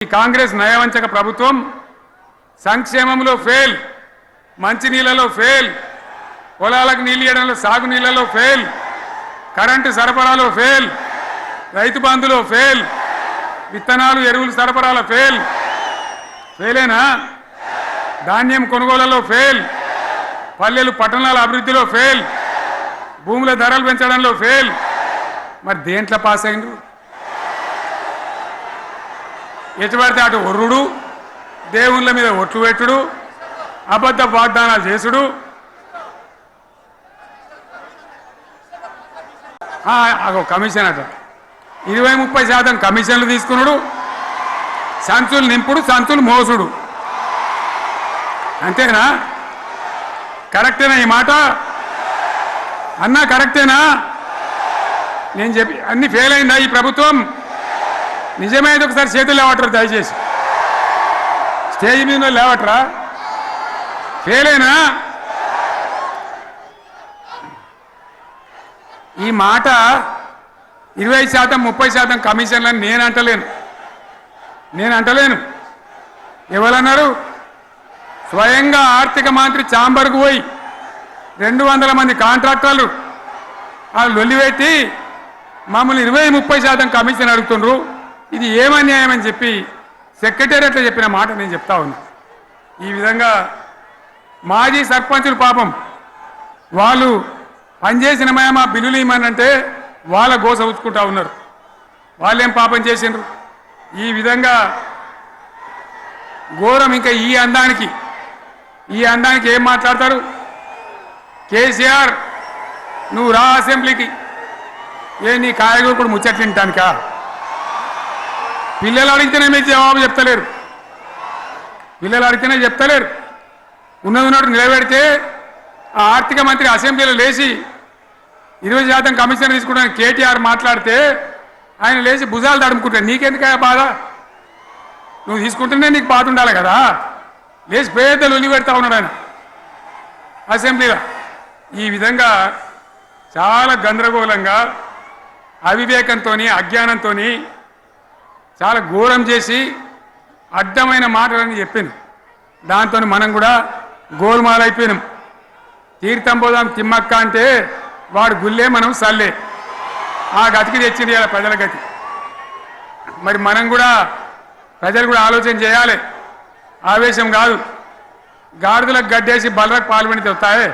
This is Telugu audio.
కాంగ్రెస్ నయవంచక ప్రభుత్వం సంక్షేమంలో ఫెయిల్, మంచినీళ్ళలో ఫెయిల్, పొలాలకు నీళ్ళు ఇవ్వడంలో సాగునీళ్ళలో ఫెయిల్, కరెంటు సరఫరాలో ఫెయిల్, రైతు బంధులో ఫెయిల్, విత్తనాలు ఎరువులు సరఫరాలో ఫెయిలేనా? ధాన్యం కొనుగోలులో ఫెయిల్, పల్లెలు పట్టణాల అభివృద్ధిలో ఫెయిల్, భూముల ధరలు పెంచడంలో ఫెయిల్. మరి దేంట్లో పాస్ అయిండు? ఎటుపడితే అటు ఒర్రుడు, దేవుళ్ళ మీద ఒట్లు పెట్టుడు, అబద్ధ వాగ్దానాలు చేసుడు, కమిషన్ అట 20-30% కమిషన్లు తీసుకున్నాడు, సంచులు నింపుడు, సంచులు మోసుడు. అంతేనా? కరెక్టేనా ఈ మాట అన్నా? కరెక్టేనా? నేను చెప్పి అన్ని ఫెయిల్ అయిందా ఈ ప్రభుత్వం? నిజమైతే ఒకసారి చేతులు లేవటరు దయచేసి, స్టేజ్ మీద లేవటరా? ఫెయిలేనా? ఈ మాట 20% 30% కమిషన్లని నేను అంటలేను. ఎవరన్నారు? స్వయంగా ఆర్థిక మంత్రి ఛాంబర్కు పోయి 200 మంది కాంట్రాక్టర్లు వాళ్ళు లొల్లిపెట్టి మమ్మల్ని 20-30% కమిషన్ అడుగుతుండ్రు, ఇది ఏమన్యాయం అని చెప్పి సెక్రటేరియట్లో చెప్పిన మాట నేను చెప్తా ఉన్నా. ఈ విధంగా మాజీ సర్పంచులు పాపం వాళ్ళు పనిచేసిన మా బిల్లులు ఇవ్వమనంటే వాళ్ళ గోస ఉచ్చుకుంటా ఉన్నారు. వాళ్ళేం పాపం చేసిండ్రు? ఈ విధంగా ఘోరం. ఇంకా ఈ అందానికి ఏం మాట్లాడతారు? కేసీఆర్ నువ్వు రా అసెంబ్లీకి, నీ కాయగూరకుడు ముచ్చట్లు తింటానికా? పిల్లలు అడిగితేనే మీరు జవాబు చెప్తలేరు, ఉన్నట్టు నిలబెడితే ఆ ఆర్థిక మంత్రి అసెంబ్లీలో లేచి 20% కమిషన్ తీసుకుంటాను కేటీఆర్ మాట్లాడితే ఆయన లేచి భుజాలు తడుముకుంటాడు. నీకెందుకు బాధ? నువ్వు తీసుకుంటేనే నీకు బాధ ఉండాలి కదా. లేచి పేదలు ఒలి పెడతా ఉన్నాడు ఆయన అసెంబ్లీలో. ఈ విధంగా చాలా గందరగోళంగా, అవివేకంతో, అజ్ఞానంతో చాలా ఘోరం చేసి అడ్డమైన మాటలని చెప్పింది. దాంతో మనం కూడా గోల్మాలైపోయినాం. తీర్థం పోదాం తిమ్మక్క అంటే వాడు గుల్లే, మనం సల్లే. ఆ గతికి తెచ్చింది ఇలా ప్రజల గతి. మరి మనం కూడా ప్రజలు కూడా ఆలోచన చేయాలి. ఆవేశం కాదు. గాడిదలకు గడ్డేసి బలరకు పాల్పడితే వస్తాయా?